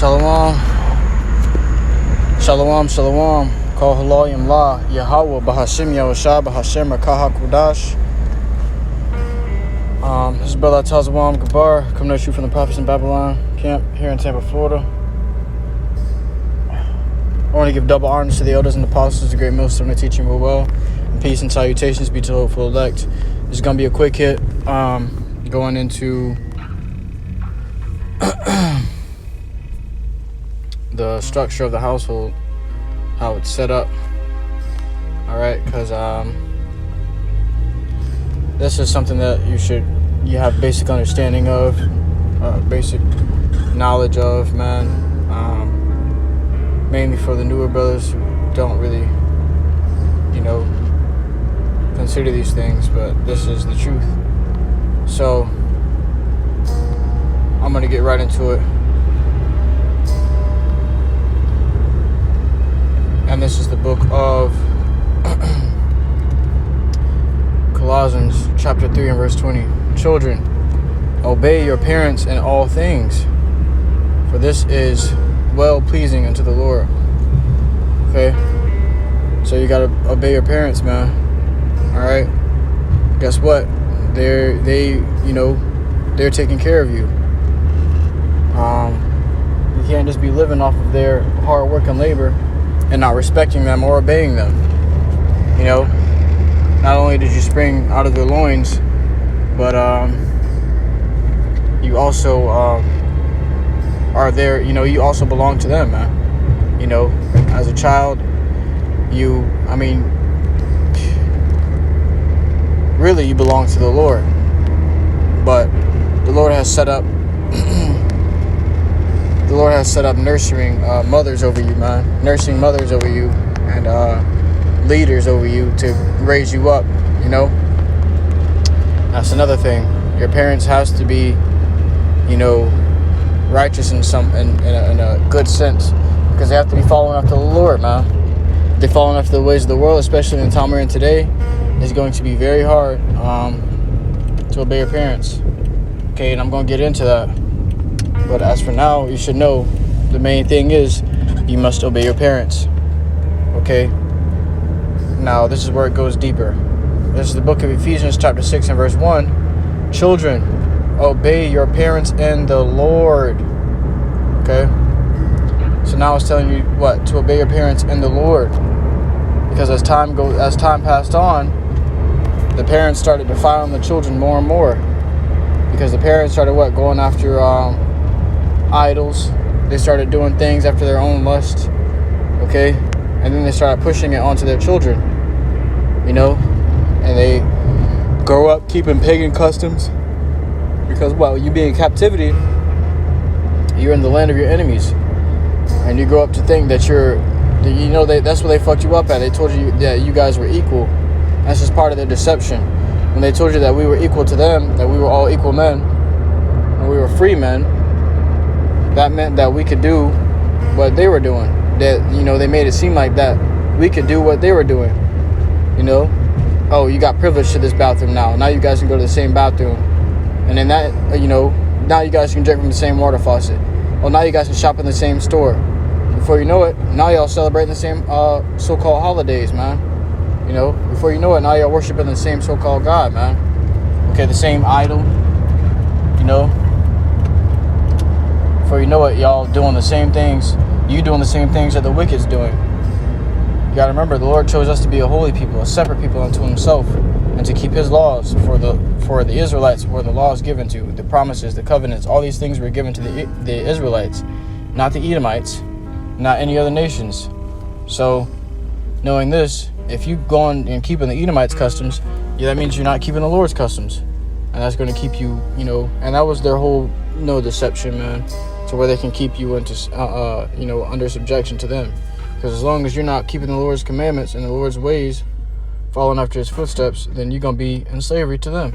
Shalom. Shalom, shalom. Call HALALYAM La, YAHAWAH, BAHASHAM, BAHASHAM, Rakaha Kudash. This is Brother Tazawam Gabar, coming at you from the Prophets in Babylon camp here in Tampa, Florida. I want to give double honors to the elders and apostles, the great millstone, the teaching real well. And peace and salutations be to the hopeful elect. This is going to be a quick hit, going into the structure of the household, how it's set up. Alright, because this is something that you have basic understanding of, basic knowledge of, man. Mainly for the newer brothers who don't really, consider these things, but this is the truth. So I'm gonna get right into it. And this is the book of Colossians chapter 3 and verse 20. Children, obey your parents in all things, for this is well-pleasing unto the Lord. Okay? So you gotta obey your parents, man. Alright? Guess what? They're taking care of you. You can't just be living off of their hard work and labor and not respecting them or obeying them. Not only did you spring out of their loins, but you also are there, you also belong to them, man. As a child, really you belong to the Lord. But the Lord has set up nursing mothers over you, man. Nursing mothers over you and leaders over you to raise you up, That's another thing. Your parents has to be, righteous in a good sense, because they have to be following after the Lord, man. If they're following after the ways of the world, especially in the time we're in today, it's going to be very hard to obey your parents. Okay, and I'm going to get into that. But as for now, you should know the main thing is you must obey your parents. Okay? Now, this is where it goes deeper. This is the book of Ephesians chapter 6 and verse 1. Children, obey your parents in the Lord. Okay? So now it's telling you what? To obey your parents in the Lord. Because as time passed on, the parents started defiling the children more and more. Because the parents started going after idols. They started doing things after their own lust. Okay? And then they started pushing it onto their children. And they grow up keeping pagan customs. Because, you be in captivity, you're in the land of your enemies. And you grow up to think that that's what they fucked you up at. They told you that you guys were equal. That's just part of their deception. When they told you that we were equal to them, that we were all equal men, and we were free men, that meant that we could do what they were doing. That, they made it seem like that we could do what they were doing. Oh, you got privilege to this bathroom now. Now you guys can go to the same bathroom. And then that, now you guys can drink from the same water faucet. Well, now you guys can shop in the same store. Before you know it, now y'all celebrating the same so-called holidays, man. Before you know it, now y'all worshiping the same so-called God, man. Okay, the same idol. Before you know it, y'all doing the same things. You doing the same things that the wicked's doing. You gotta remember, the Lord chose us to be a holy people, a separate people unto himself, and to keep his laws. For the Israelites were the laws given to, the promises, the covenants, all these things were given to the Israelites, not the Edomites, not any other nations. So, knowing this, if you go on and keeping the Edomites' customs, that means you're not keeping the Lord's customs. And that's going to keep you, and that was their whole, deception, man. To where they can keep you under subjection to them. Because as long as you're not keeping the Lord's commandments and the Lord's ways, following after his footsteps, then you're going to be in slavery to them.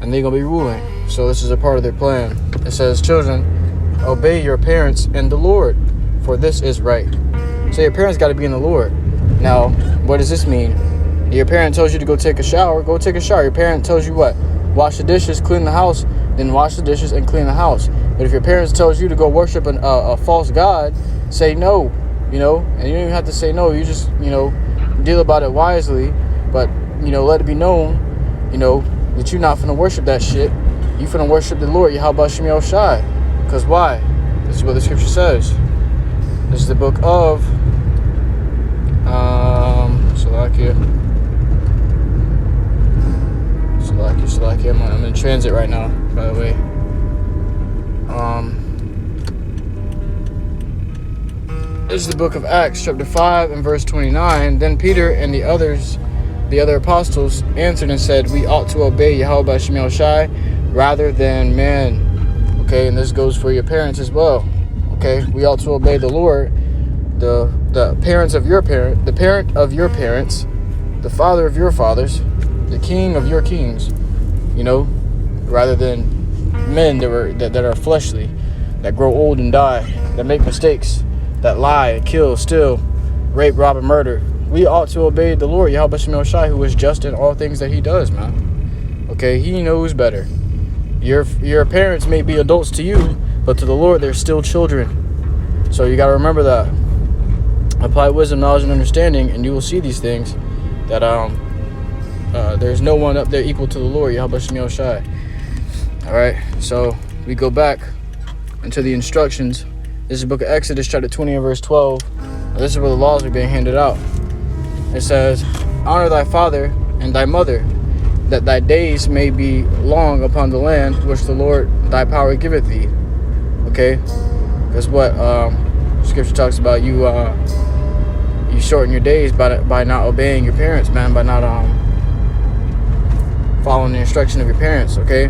And they're going to be ruling. So this is a part of their plan. It says, children, obey your parents in the Lord, for this is right. So your parents got to be in the Lord. Now, what does this mean? Your parent tells you to go take a shower, go take a shower. Your parent tells you what? Wash the dishes, clean the house. then wash the dishes and clean the house. But if your parents tells you to go worship a false god, say no, you know, and you don't even have to say no. You just, you know, deal about it wisely, but, you know, let it be known, you know, that you're not finna worship that shit. You finna worship the Lord, YAHAWASHI. Because why? This is what the scripture says. This is the book of Salakia. I'm in transit right now, by the way. This is the book of Acts, chapter 5 and verse 29. Then Peter and the other apostles answered and said, we ought to obey YAHAWASHI rather than man. Okay, and this goes for your parents as well. Okay, we ought to obey the Lord, the parents of your parent, the parent of your parents, the father of your fathers, the king of your kings, you know, rather than men that are fleshly, that grow old and die, that make mistakes, that lie, kill, steal, rape, rob, and murder. We ought to obey the Lord, YAHAWASHI, who is just in all things that he does, man. Okay, he knows better. Your parents may be adults to you, but to the Lord, they're still children. So you got to remember that. Apply wisdom, knowledge, and understanding, and you will see these things, that there's no one up there equal to the Lord, YAHAWASHI. All right, so we go back into the instructions. This is the book of Exodus, chapter 20 and verse 12. Now, this is where the laws are being handed out. It says, honor thy father and thy mother, that thy days may be long upon the land which the Lord thy power giveth thee. Okay, because what scripture talks about, you shorten your days by not obeying your parents, man, by not following the instruction of your parents. Okay,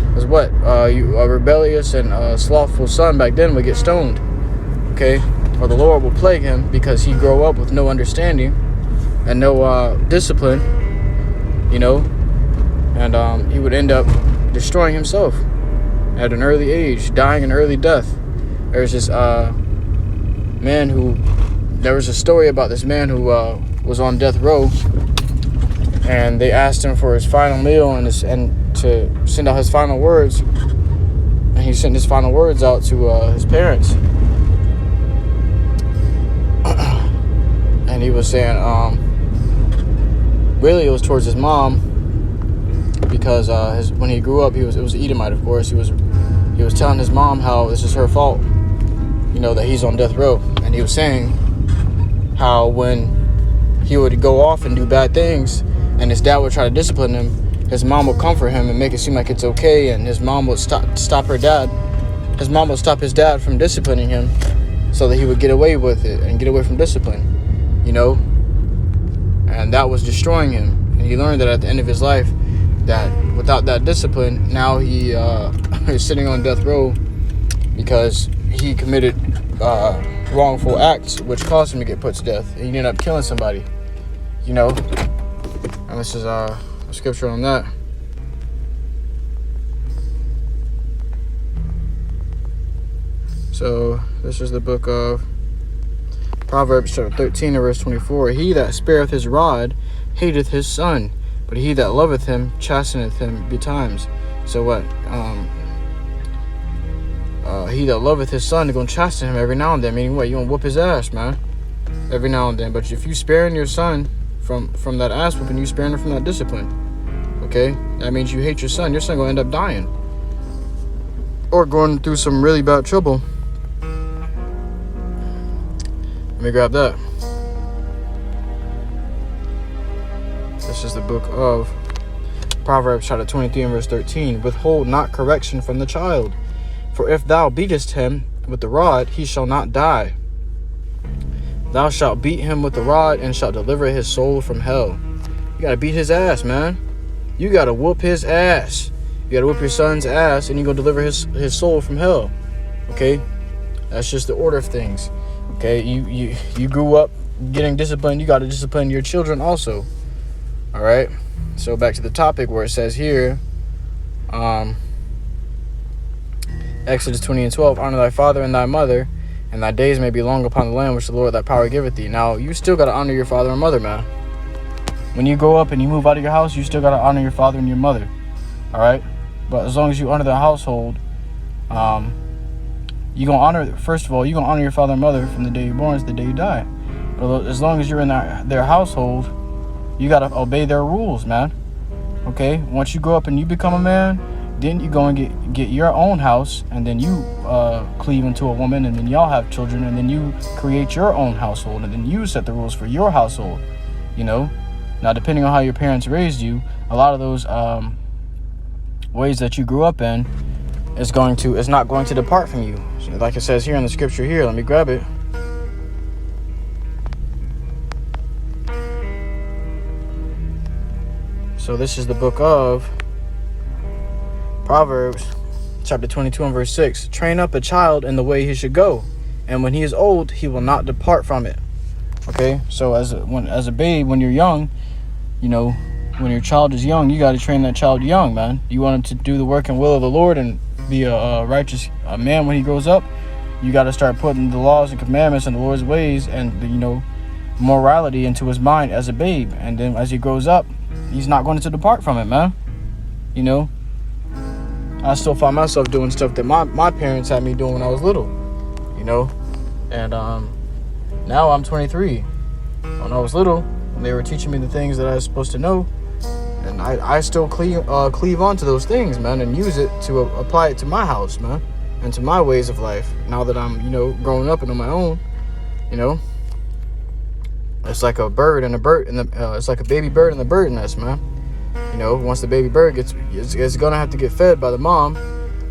because what you a rebellious and slothful son back then would get stoned. Okay, or the Lord will plague him because he grow up with no understanding and no discipline, you know, and he would end up destroying himself at an early age, dying an early death. There's this there was a story about this man who was on death row, and they asked him for his final meal and to send out his final words, and he sent his final words out to his parents, and he was saying, really it was towards his mom, because when he grew up, it was an Edomite, of course. He was telling his mom how this is her fault, you know, that he's on death row, and he was saying how when he would go off and do bad things and his dad would try to discipline him, his mom would comfort him and make it seem like it's okay, and his mom would stop his dad from disciplining him so that he would get away with it and get away from discipline, you know, and that was destroying him. And he learned that at the end of his life, that without that discipline, now he is sitting on death row because he committed wrongful acts which caused him to get put to death, and he ended up killing somebody, you know. And this is a scripture on that. So this is the book of Proverbs chapter 13 and verse 24. He that spareth his rod hateth his son, but he that loveth him chasteneth him betimes. So what? He that loveth his son is going to chasten him every now and then. Meaning what? You're going to whoop his ass, man. Every now and then. But if you sparing your son from that ass whooping, you sparing him from that discipline. Okay? That means you hate your son. Your son going to end up dying. Or going through some really bad trouble. Let me grab that. This is the book of Proverbs chapter 23 and verse 13. Withhold not correction from the child, for if thou beatest him with the rod, he shall not die. Thou shalt beat him with the rod and shalt deliver his soul from hell. You gotta beat his ass, man. You gotta whoop his ass. You gotta whoop your son's ass, and you gonna deliver his soul from hell. Okay, that's just the order of things. Okay, you grew up getting disciplined. You gotta discipline your children also. All right. So back to the topic where it says here, Exodus 20 and 12, honor thy father and thy mother, and thy days may be long upon the land which the Lord thy power giveth thee. Now, you still got to honor your father and mother, man. When you grow up and you move out of your house, you still got to honor your father and your mother. All right? But as long as you honor the household, you gonna honor, first of all, you gonna honor your father and mother from the day you're born to the day you die. But as long as you're in their household, you gotta obey their rules, man. Okay? Once you grow up and you become a man, then you go and get your own house, and then you cleave into a woman, and then y'all have children, and then you create your own household, and then you set the rules for your household. You know? Now, depending on how your parents raised you, a lot of those ways that you grew up in is not going to depart from you. So like it says here in the scripture here, let me grab it. So this is the book of Proverbs, chapter 22 and verse 6. Train up a child in the way he should go, and when he is old, he will not depart from it. Okay, so as a babe, when you're young, you know, when your child is young, you got to train that child young, man. You want him to do the work and will of the Lord and be a righteous man when he grows up. You got to start putting the laws and commandments and the Lord's ways and the, you know, morality into his mind as a babe. And then as he grows up, he's not going to depart from it, man. You know, I still find myself doing stuff that my parents had me doing when I was little, you know. And now I'm 23. When I was little, they were teaching me the things that I was supposed to know, and I still cleave onto those things, man, and use it to apply it to my house, man, and to my ways of life. Now that I'm, you know, growing up and on my own, you know, it's like a bird and it's like a baby bird in the bird nest, man. You know, once the baby bird it's gonna have to get fed by the mom.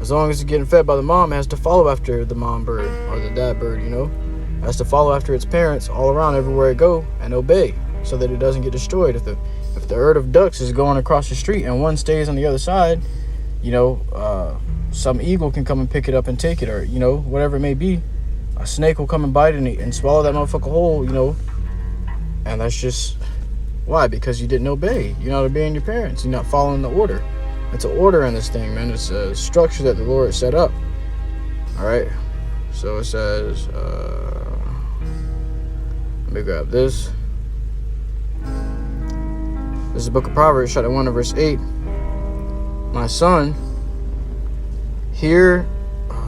As long as it's getting fed by the mom, it has to follow after the mom bird or the dad bird, you know. It has to follow after its parents all around everywhere it go and obey, so that it doesn't get destroyed. If the herd of ducks is going across the street and one stays on the other side, you know, some eagle can come and pick it up and take it, or, you know, whatever it may be. A snake will come and bite it and swallow that motherfucker whole, you know. And that's just why? Because you didn't obey. You're not obeying your parents. You're not following the order. It's an order in this thing, man. It's a structure that the Lord set up. All right. So it says, let me grab this. This is the book of Proverbs, chapter 1 and verse 8. My son, hear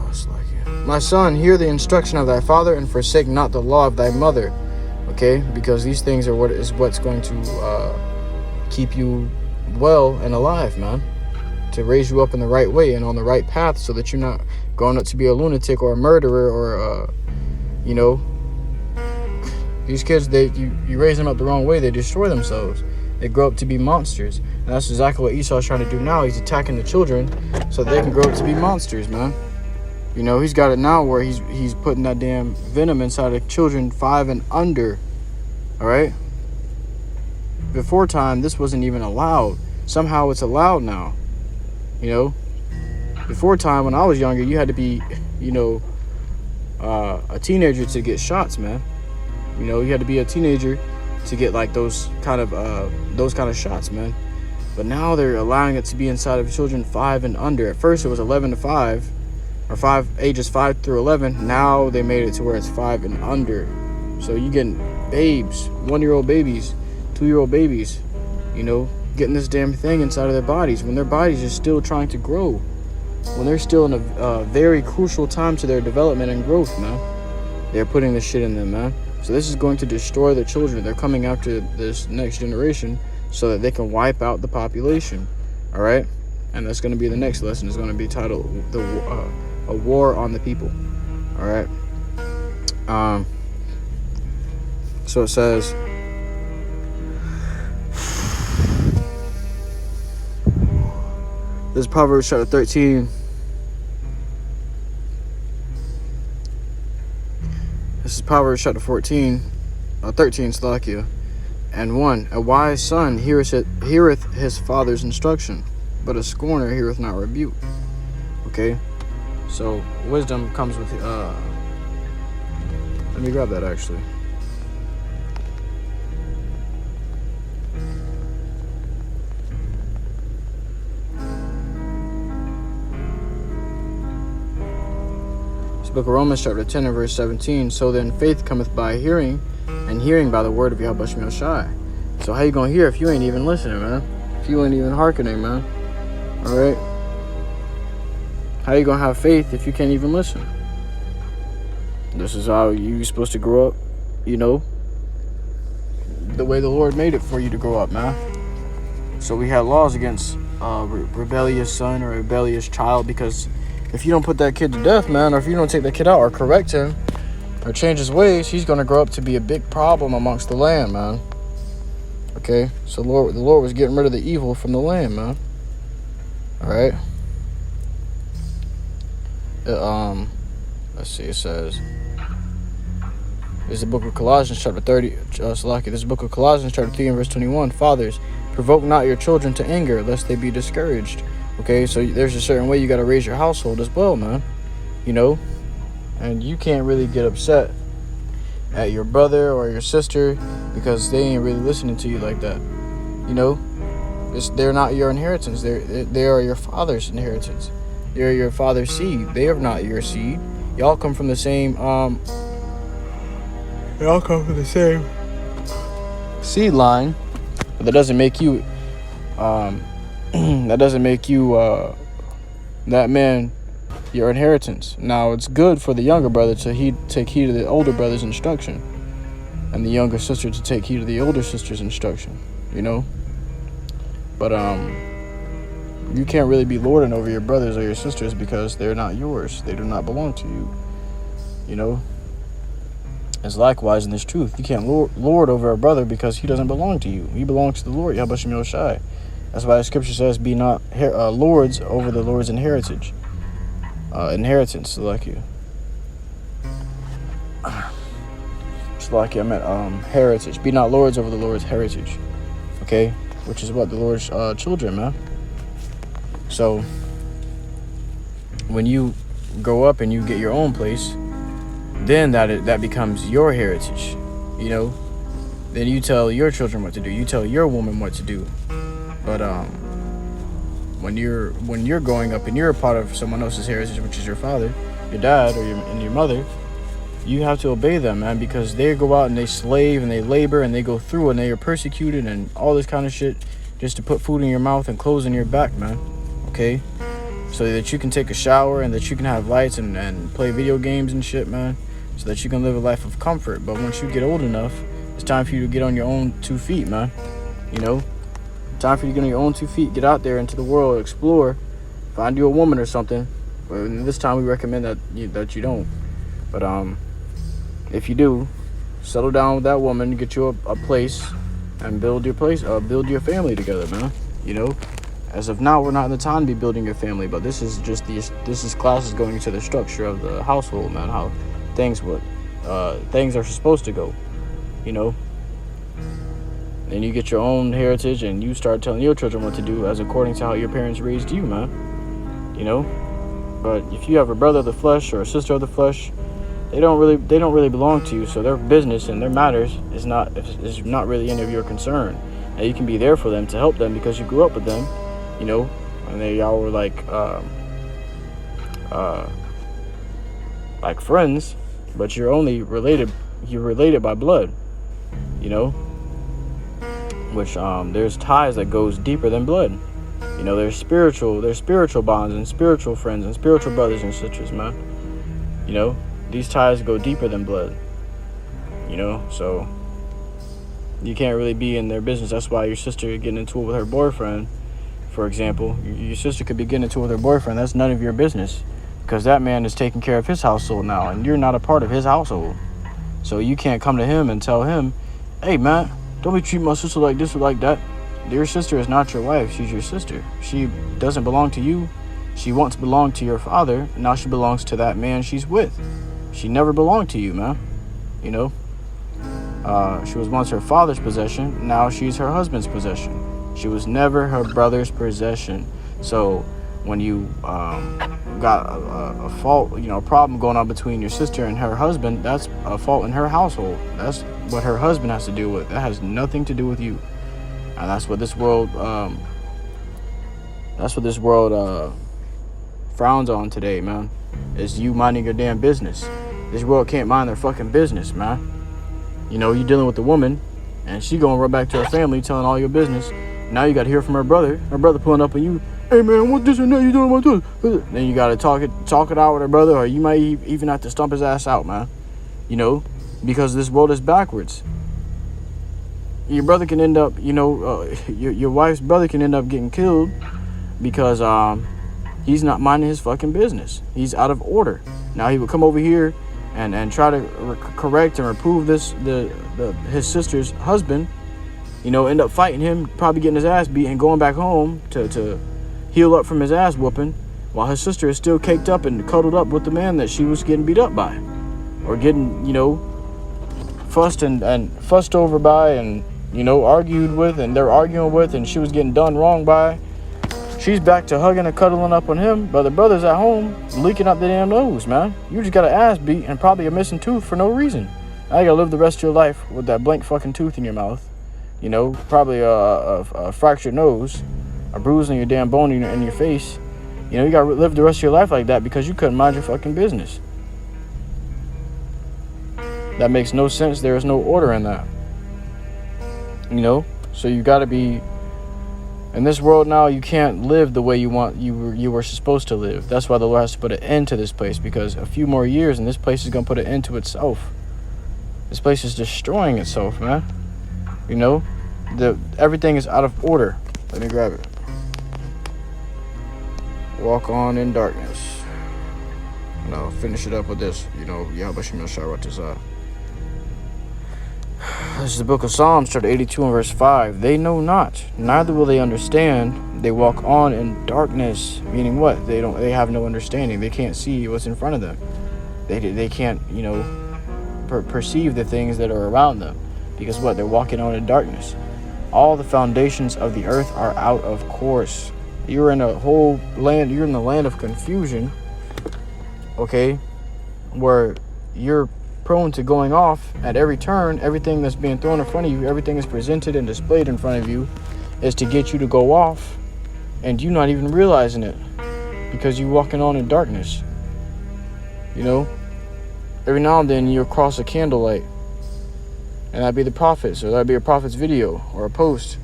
the instruction of thy father, and forsake not the law of thy mother. Okay, because these things are what's going to keep you well and alive, man. To raise you up in the right way and on the right path, so that you're not growing up to be a lunatic or a murderer or you know, these kids, you raise them up the wrong way, they destroy themselves. They grow up to be monsters. And that's exactly what Esau's trying to do now. He's attacking the children so they can grow up to be monsters, man. You know, he's got it now where he's putting that damn venom inside of children 5 and under. All right? Before time, this wasn't even allowed. Somehow it's allowed now. You know? Before time, when I was younger, you had to be, you know, a teenager to get shots, man. You know, you had to be a teenager to get like those kind of shots, man. But now they're allowing it to be inside of children 5 and under. At first it was 11 to 5, or ages 5 through 11. Now they made it to where it's 5 and under. So you getting babes, 1-year-old babies, 2-year-old babies, you know, getting this damn thing inside of their bodies when their bodies are still trying to grow, when they're still in a very crucial time to their development and growth, man. They're putting this shit in them, man. So this is going to destroy the children. They're coming after this next generation so that they can wipe out the population. All right? And that's going to be the next lesson. It's going to be titled A War on the People. All right? So it says, this is Proverbs chapter 13. This is Proverbs chapter 13, Salakia, and 1. A wise son heareth his father's instruction, but a scorner heareth not rebuke. Okay, so wisdom comes with. Let me grab that actually. Book of Romans chapter 10 and verse 17. So then faith cometh by hearing, and hearing by the word of YAHAWASHI. So how you gonna hear if you ain't even listening, man? If you ain't even hearkening, man? All right. How you gonna have faith if you can't even listen? This is how you're supposed to grow up, you know, the way the Lord made it for you to grow up, man. So we had laws against rebellious son or rebellious child, because if you don't put that kid to death, man, or if you don't take that kid out or correct him or change his ways, he's going to grow up to be a big problem amongst the land, man. Okay? So the Lord was getting rid of the evil from the land, man. All right? Let's see, it says, this is the book of Colossians chapter 30, this is the book of Colossians chapter 3 and verse 21. Fathers, provoke not your children to anger, lest they be discouraged. Okay, so there's a certain way you got to raise your household as well, man. You know, and you can't really get upset at your brother or your sister because they ain't really listening to you like that. You know, they're not your inheritance. They are your father's inheritance. They're your father's seed. They are not your seed. Y'all come from the same seed line, but that doesn't make you that man your inheritance. Now, it's good for the younger brother to take heed of the older brother's instruction, and the younger sister to take heed of the older sister's instruction, you know. But you can't really be lording over your brothers or your sisters because they're not yours. They do not belong to you, you know. As likewise in this truth, you can't lord over a brother because he doesn't belong to you. He belongs to the Lord, YAHAWASHI. That's why the scripture says, be not lords over the Lord's inheritance, like you. It's like I meant heritage. Be not lords over the Lord's heritage. Okay? Which is what? The Lord's children, man. So, when you grow up and you get your own place, then that becomes your heritage, you know. Then you tell your children what to do. You tell your woman what to do. But when you're growing up and you're a part of someone else's heritage, which is your father, your dad, or your mother, you have to obey them, man, because they go out and they slave and they labor and they go through and they are persecuted and all this kind of shit just to put food in your mouth and clothes in your back, man. Okay, so that you can take a shower and that you can have lights and play video games and shit, man, so that you can live a life of comfort. But once you get old enough, it's time for you to get on your own 2 feet, man. You know, time for you to get on your own 2 feet, get out there into the world, explore, find you a woman or something. But this time we recommend that you don't. But if you do, settle down with that woman, get you a place, and build your family together, man. You know, as of now, we're not in the time to be building your family, but this is classes going into the structure of the household, man. How things are supposed to go, you know. Then you get your own heritage and you start telling your children what to do as according to how your parents raised you, man. You know. But if you have a brother of the flesh or a sister of the flesh, they don't really belong to you. So their business and their matters is not really any of your concern. And you can be there for them to help them because you grew up with them, you know, and y'all were like friends, but you're related by blood, you know. Which there's ties that goes deeper than blood. You know, there's spiritual bonds and spiritual friends and spiritual brothers and sisters, man. You know, these ties go deeper than blood. You know, so you can't really be in their business. That's why your sister getting into it with her boyfriend, for example. Your sister could be getting into it with her boyfriend. That's none of your business, because that man is taking care of his household now, and you're not a part of his household. So you can't come to him and tell him, hey, man, don't be treating my sister like this or like that. Your sister is not your wife. She's your sister. She doesn't belong to you. She once belonged to your father. And now she belongs to that man she's with. She never belonged to you, man. You know? She was once her father's possession. Now she's her husband's possession. She was never her brother's possession. So when you got a fault, you know, a problem going on between your sister and her husband, that's a fault in her household. That's what her husband has to deal with. That has nothing to do with you. And that's what this world frowns on today, man. Is you minding your damn business. This world can't mind their fucking business, man. You know, you dealing with the woman, and she going right back to her family telling all your business. Now you got to hear from her brother. Her brother pulling up on you hey man, what this and that you doing about this? Then you gotta talk it out with her brother, or you might even have to stomp his ass out, man. You know, because this world is backwards. Your brother can end up, your wife's brother can end up getting killed because he's not minding his fucking business. He's out of order. Now he would come over here and try to correct and reprove his sister's husband. End up fighting him, probably getting his ass beat, and going back home to heal up from his ass whooping, while his sister is still caked up and cuddled up with the man that she was getting beat up by, or getting fussed and fussed over by, and argued with, and they're arguing with, and she was getting done wrong by. She's back to hugging and cuddling up on him, but the brother's at home leaking out the damn nose, man. You just got an ass beat and probably a missing tooth for no reason. Now you gotta live the rest of your life with that blank fucking tooth in your mouth. Probably a fractured nose, a bruise in your damn bone in your face. You gotta live the rest of your life like that because you couldn't mind your fucking business. That makes no sense. There is no order in that. So you gotta be in this world now. You can't live the way you were supposed to live. That's why the Lord has to put an end to this place, because a few more years and this place is gonna put an end to itself. This place is destroying itself, man. Everything is out of order. Let me grab it. Walk on in darkness. And I'll finish it up with this. YAHAWASHI Shout this out. This is the book of Psalms, chapter 82 and verse 5. They know not, neither will they understand. They walk on in darkness. Meaning what? They have no understanding. They can't see what's in front of them. They can't, perceive the things that are around them. Because what? They're walking on in darkness. All the foundations of the earth are out of course. You're in a whole land. You're in the land of confusion. Okay? Where you're prone to going off at every turn. Everything that's being thrown in front of you, everything is presented and displayed in front of you, is to get you to go off, and you not even realizing it, because you're walking on in darkness. Every now and then you'll cross a candlelight, and that'd be the prophet's, or that'd be a prophet's video or a post,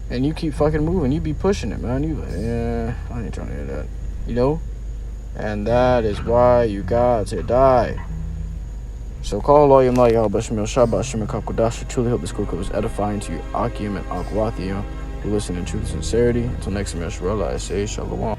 and you keep fucking moving. You be pushing it, man. You like, yeah, I ain't trying to hear that. And that is why you got to die. So call HALALYAM YAHAWASHI. Truly hope this quote was edifying to you, Akim and Akwathiya, who listen in truth and sincerity. Until next time, Yeshua, I say Shalom.